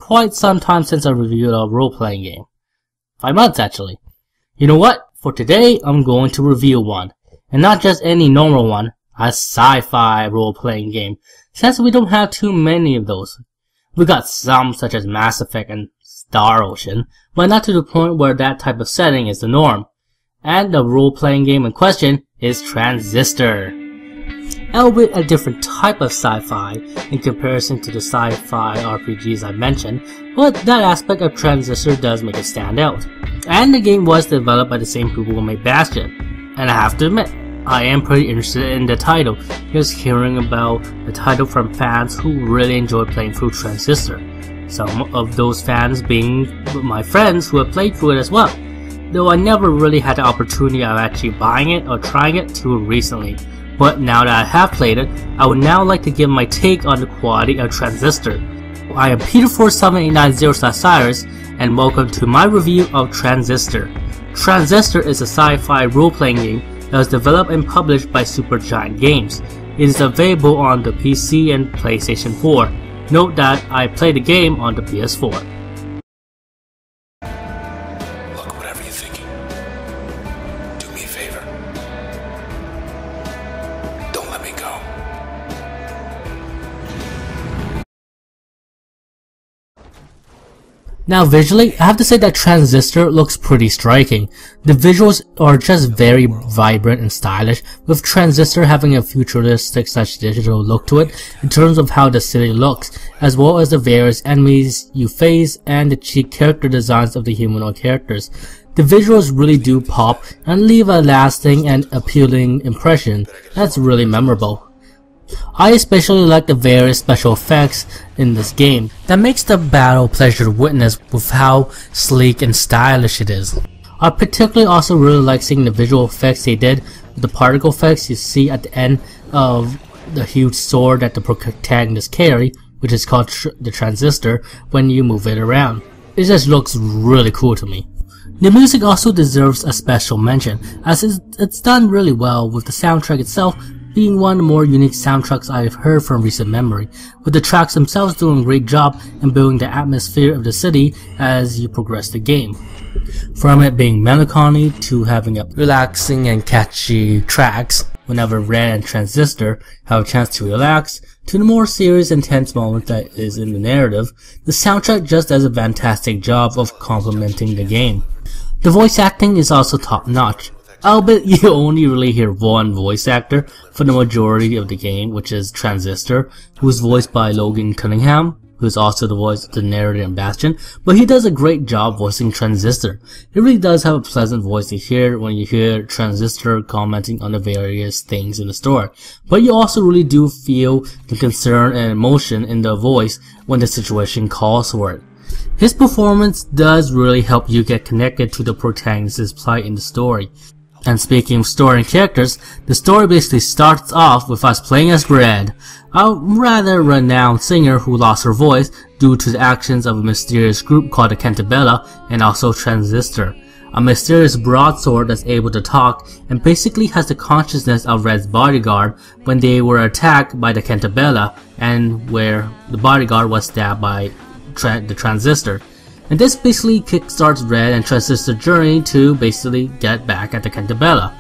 quite some time since I reviewed a role-playing game. 5 months actually. You know what? For today, I'm going to review one. And not just any normal one, a sci-fi role-playing game, since we don't have too many of those. We got some such as Mass Effect and Star Ocean, but not to the point where that type of setting is the norm. And the role-playing game in question is Transistor. Albeit a different type of sci-fi in comparison to the sci-fi RPGs I mentioned, but that aspect of Transistor does make it stand out. And the game was developed by the same people who made Bastion. And I have to admit, I am pretty interested in the title, just hearing about the title from fans who really enjoy playing through Transistor. Some of those fans being my friends who have played through it as well, though I never really had the opportunity of actually buying it or trying it too recently. But now that I have played it, I would now like to give my take on the quality of Transistor. I am Peter47890/Sirus, and welcome to my review of Transistor. Transistor is a sci-fi role-playing game that was developed and published by Supergiant Games. It is available on the PC and PlayStation 4. Note that I played the game on the PS4. Look, whatever you're thinking, do me a favor. Don't let me go. Now visually, I have to say that Transistor looks pretty striking. The visuals are just very vibrant and stylish, with Transistor having a futuristic/digital look to it in terms of how the city looks, as well as the various enemies you face and the cheap character designs of the humanoid characters. The visuals really do pop and leave a lasting and appealing impression that's really memorable. I especially like the various special effects in this game that makes the battle a pleasure to witness with how sleek and stylish it is. I particularly also really like seeing the visual effects they did with the particle effects you see at the end of the huge sword that the protagonists carry, which is called the Transistor, when you move it around. It just looks really cool to me. The music also deserves a special mention, as it's done really well, with the soundtrack itself being one of the more unique soundtracks I've heard from recent memory, with the tracks themselves doing a great job in building the atmosphere of the city as you progress the game. From it being melancholy to having up relaxing and catchy tracks whenever Red and Transistor have a chance to relax, to the more serious and tense moment that is in the narrative, the soundtrack just does a fantastic job of complementing the game. The voice acting is also top notch. Albeit you only really hear one voice actor for the majority of the game, which is Transistor, who's voiced by Logan Cunningham, who's also the voice of the narrator in Bastion, but he does a great job voicing Transistor. He really does have a pleasant voice to hear when you hear Transistor commenting on the various things in the story, but you also really do feel the concern and emotion in the voice when the situation calls for it. His performance does really help you get connected to the protagonist's plight in the story. And speaking of story and characters, the story basically starts off with us playing as Red, a rather renowned singer who lost her voice due to the actions of a mysterious group called the Cantabella, and also Transistor, a mysterious broadsword that's able to talk and basically has the consciousness of Red's bodyguard when they were attacked by the Cantabella, and where the bodyguard was stabbed by the Transistor. And this basically kickstarts Red and Transistor's journey to basically get back at the Cantabella.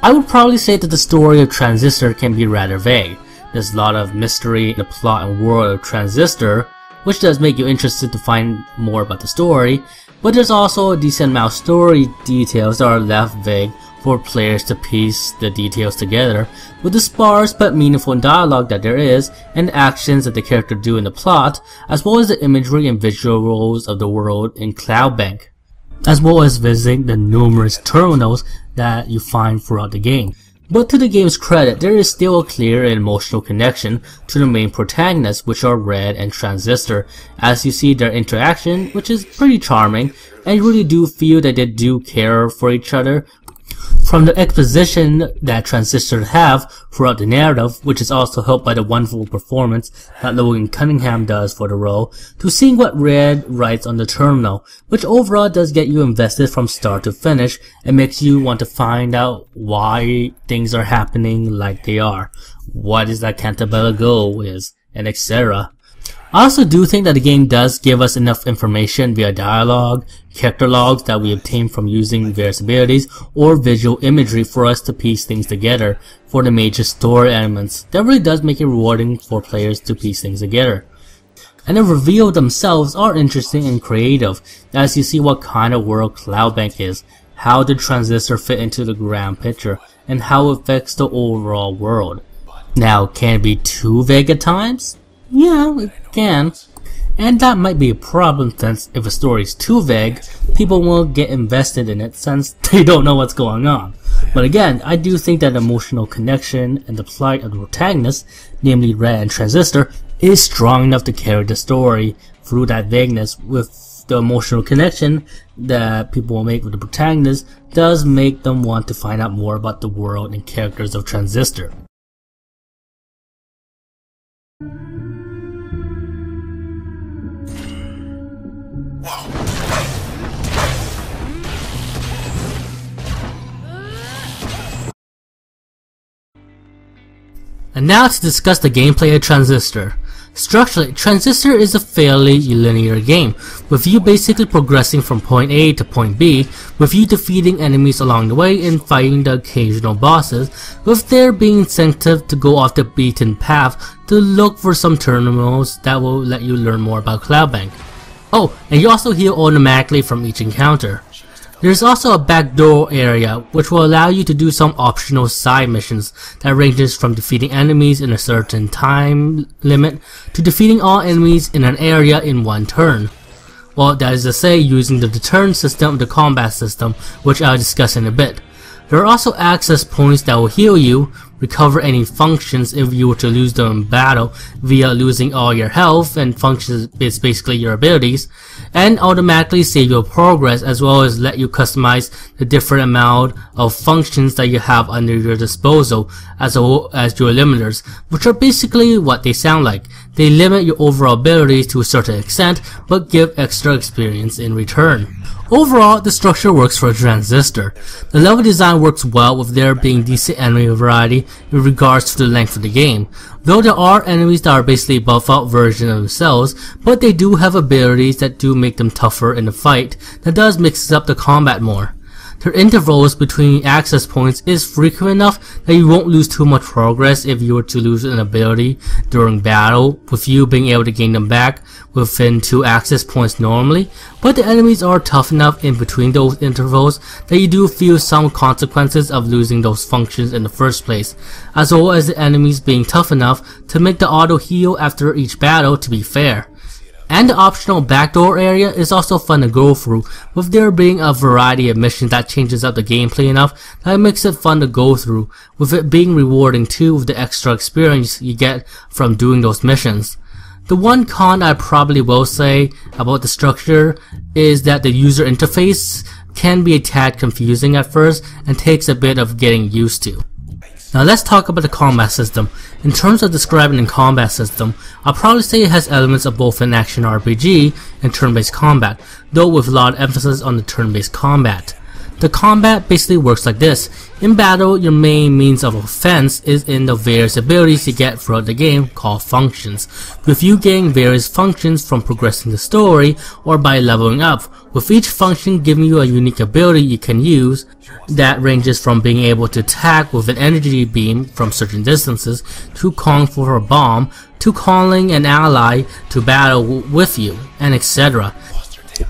I would probably say that the story of Transistor can be rather vague. There's a lot of mystery in the plot and world of Transistor, which does make you interested to find more about the story, but there's also a decent amount of story details that are left vague for players to piece the details together, with the sparse but meaningful dialogue that there is, and the actions that the character do in the plot, as well as the imagery and visuals of the world in Cloudbank, as well as visiting the numerous terminals that you find throughout the game. But to the game's credit, there is still a clear and emotional connection to the main protagonists, which are Red and Transistor, as you see their interaction, which is pretty charming, and you really do feel that they do care for each other. From the exposition that Transistors have throughout the narrative, which is also helped by the wonderful performance that Logan Cunningham does for the role, to seeing what Red writes on the terminal, which overall does get you invested from start to finish and makes you want to find out why things are happening like they are, what is that Cantabella goal is, and etc. I also do think that the game does give us enough information via dialogue, character logs that we obtain from using various abilities, or visual imagery for us to piece things together for the major story elements. That really does make it rewarding for players to piece things together. And the reveals themselves are interesting and creative, as you see what kind of world Cloudbank is, how the transistor fit into the grand picture, and how it affects the overall world. Now, can it be too vague at times? Yeah, it can. And that might be a problem, since if a story is too vague, people won't get invested in it since they don't know what's going on. But again, I do think that emotional connection and the plight of the protagonist, namely Red and Transistor, is strong enough to carry the story through that vagueness. With the emotional connection that people will make with the protagonist does make them want to find out more about the world and characters of Transistor. And now to discuss the gameplay of Transistor. Structurally, Transistor is a fairly linear game, with you basically progressing from point A to point B, with you defeating enemies along the way and fighting the occasional bosses, with there being incentive to go off the beaten path to look for some terminals that will let you learn more about Cloudbank. Oh, and you also heal automatically from each encounter. There's also a backdoor area which will allow you to do some optional side missions that ranges from defeating enemies in a certain time limit to defeating all enemies in an area in one turn. Well, that is to say, using the turn system of the combat system, which I'll discuss in a bit. There are also access points that will heal you, recover any functions if you were to lose them in battle via losing all your health, and functions is basically your abilities, and automatically save your progress, as well as let you customize the different amount of functions that you have under your disposal, as well as your limiters, which are basically what they sound like. They limit your overall abilities to a certain extent, but give extra experience in return. Overall, the structure works for a Transistor. The level design works well, with there being decent enemy variety in regards to the length of the game, though there are enemies that are basically buff out versions of themselves, but they do have abilities that do make them tougher in the fight, that does mix up the combat more. Their intervals between access points is frequent enough that you won't lose too much progress if you were to lose an ability during battle, with you being able to gain them back within 2 access points normally, but the enemies are tough enough in between those intervals that you do feel some consequences of losing those functions in the first place, as well as the enemies being tough enough to make the auto heal after each battle to be fair. And the optional backdoor area is also fun to go through, with there being a variety of missions that changes up the gameplay enough that it makes it fun to go through, with it being rewarding too with the extra experience you get from doing those missions. The one con I probably will say about the structure is that the user interface can be a tad confusing at first and takes a bit of getting used to. Now let's talk about the combat system. In terms of describing the combat system, I'll probably say it has elements of both an action RPG and turn-based combat, though with a lot of emphasis on the turn-based combat. The combat basically works like this. In battle, your main means of offense is in the various abilities you get throughout the game, called functions, with you getting various functions from progressing the story or by leveling up, with each function giving you a unique ability you can use that ranges from being able to attack with an energy beam from certain distances, to calling for a bomb, to calling an ally to battle with you, and etc.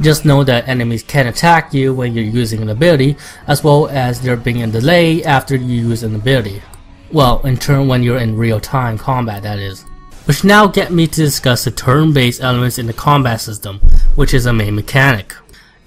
Just know that enemies can attack you when you're using an ability, as well as there being a delay after you use an ability. Well, in turn when you're in real-time combat, that is. Which now get me to discuss the turn-based elements in the combat system, which is a main mechanic.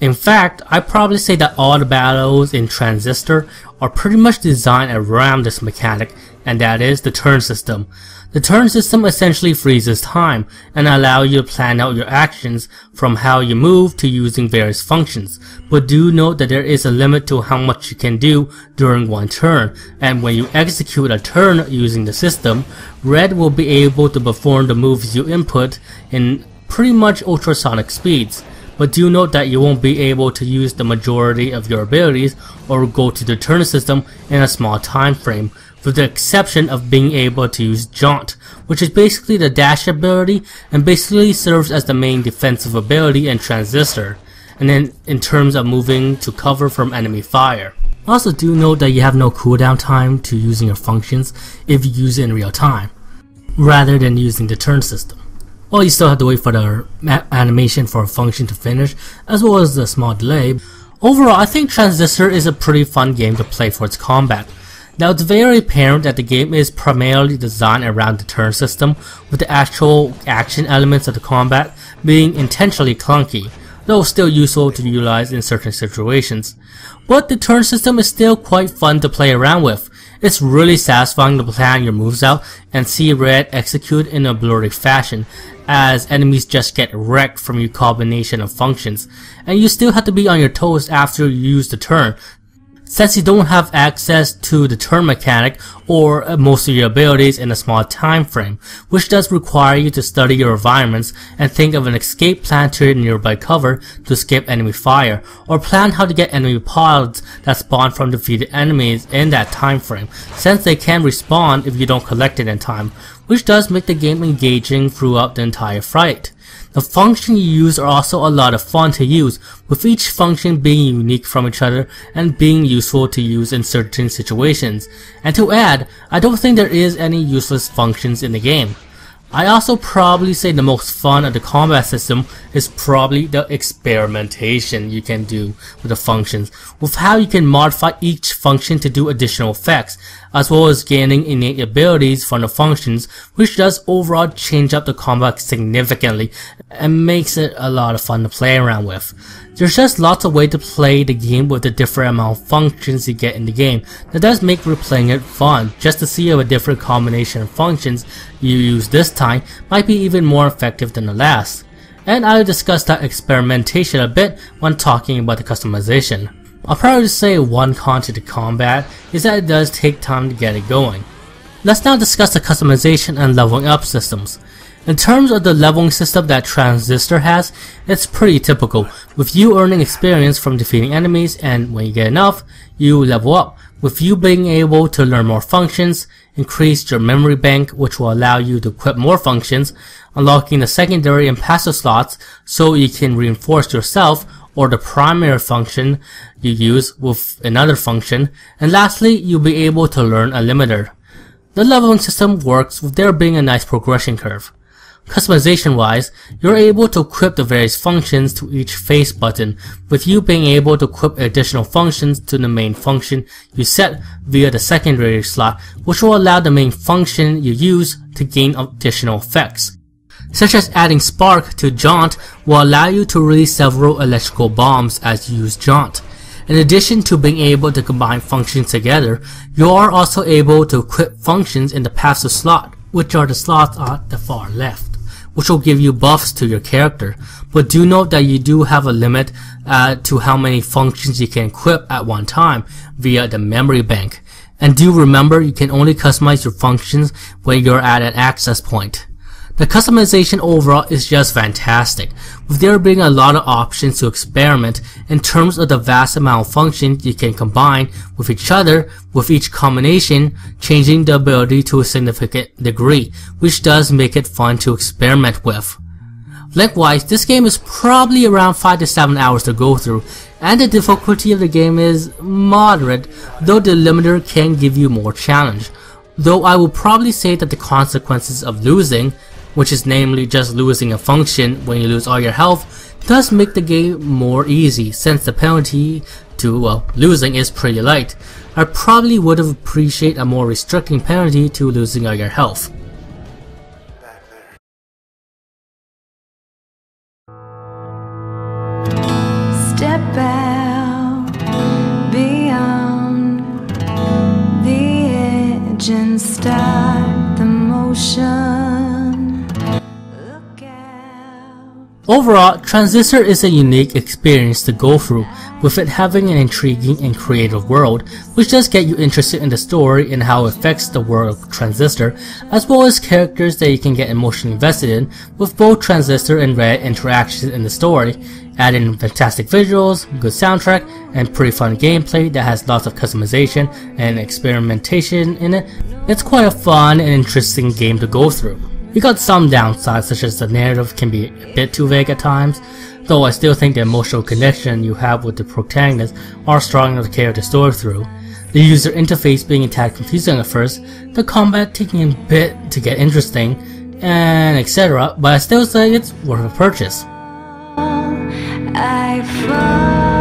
In fact, I'd probably say that all the battles in Transistor are pretty much designed around this mechanic, and that is the turn system. The turn system essentially freezes time and allows you to plan out your actions from how you move to using various functions, but do note that there is a limit to how much you can do during one turn, and when you execute a turn using the system, Red will be able to perform the moves you input in pretty much ultrasonic speeds. But do note that you won't be able to use the majority of your abilities or go to the turn system in a small time frame, with the exception of being able to use Jaunt, which is basically the dash ability and basically serves as the main defensive ability in Transistor, and then in terms of moving to cover from enemy fire. Also do note that you have no cooldown time to using your functions if you use it in real time, rather than using the turn system. Well, you still have to wait for the animation for a function to finish, as well as the small delay. Overall, I think Transistor is a pretty fun game to play for its combat. Now, it's very apparent that the game is primarily designed around the turn system, with the actual action elements of the combat being intentionally clunky, though still useful to utilize in certain situations. But the turn system is still quite fun to play around with. It's really satisfying to plan your moves out and see red execute in a blurry fashion, as enemies just get wrecked from your combination of functions, and you still have to be on your toes after you use the turn, since you don't have access to the turn mechanic or most of your abilities in a small time frame, which does require you to study your environments and think of an escape plan to your nearby cover to escape enemy fire, or plan how to get enemy pods that spawn from defeated enemies in that time frame, since they can respawn if you don't collect it in time, which does make the game engaging throughout the entire fight. The functions you use are also a lot of fun to use, with each function being unique from each other and being useful to use in certain situations. And to add, I don't think there is any useless functions in the game. I also probably say the most fun of the combat system is probably the experimentation you can do with the functions, with how you can modify each function to do additional effects, as well as gaining innate abilities from the functions, which does overall change up the combat significantly and makes it a lot of fun to play around with. There's just lots of ways to play the game with the different amount of functions you get in the game. That does make replaying it fun, just to see if a different combination of functions you use this time might be even more effective than the last. And I'll discuss that experimentation a bit when talking about the customization. I'll probably say one con to the combat is that it does take time to get it going. Let's now discuss the customization and leveling up systems. In terms of the leveling system that Transistor has, it's pretty typical, with you earning experience from defeating enemies, and when you get enough, you level up, with you being able to learn more functions, increase your memory bank, which will allow you to equip more functions, unlocking the secondary and passive slots so you can reinforce yourself or the primary function you use with another function, and lastly, you'll be able to learn a limiter. The leveling system works with there being a nice progression curve. Customization wise, you're able to equip the various functions to each face button, with you being able to equip additional functions to the main function you set via the secondary slot, which will allow the main function you use to gain additional effects. Such as adding Spark to Jaunt will allow you to release several electrical bombs as you use Jaunt. In addition to being able to combine functions together, you are also able to equip functions in the passive slot, which are the slots at the far left, which will give you buffs to your character. But do note that you do have a limit to how many functions you can equip at one time via the memory bank. And do remember, you can only customize your functions when you're at an access point. The customization overall is just fantastic, with there being a lot of options to experiment in terms of the vast amount of functions you can combine with each other, with each combination changing the ability to a significant degree, which does make it fun to experiment with. Lengthwise, this game is probably around 5 to 7 hours to go through, and the difficulty of the game is moderate, though the limiter can give you more challenge. Though I will probably say that the consequences of losing, which is namely just losing a function when you lose all your health, does make the game more easy, since the penalty to losing is pretty light. I probably would have appreciated a more restricting penalty to losing all your health. Step out beyond the edge and start the motion. Look out Overall, Transistor is a unique experience to go through, with it having an intriguing and creative world, which does get you interested in the story and how it affects the world of Transistor, as well as characters that you can get emotionally invested in, with both Transistor and Red interactions in the story, adding fantastic visuals, good soundtrack, and pretty fun gameplay that has lots of customization and experimentation in it. It's quite a fun and interesting game to go through. You got some downsides, such as the narrative can be a bit too vague at times, though I still think the emotional connection you have with the protagonist are strong enough to carry the story through. The user interface being a tad confusing at first, the combat taking a bit to get interesting, and etc., but I still say it's worth a purchase. I fall.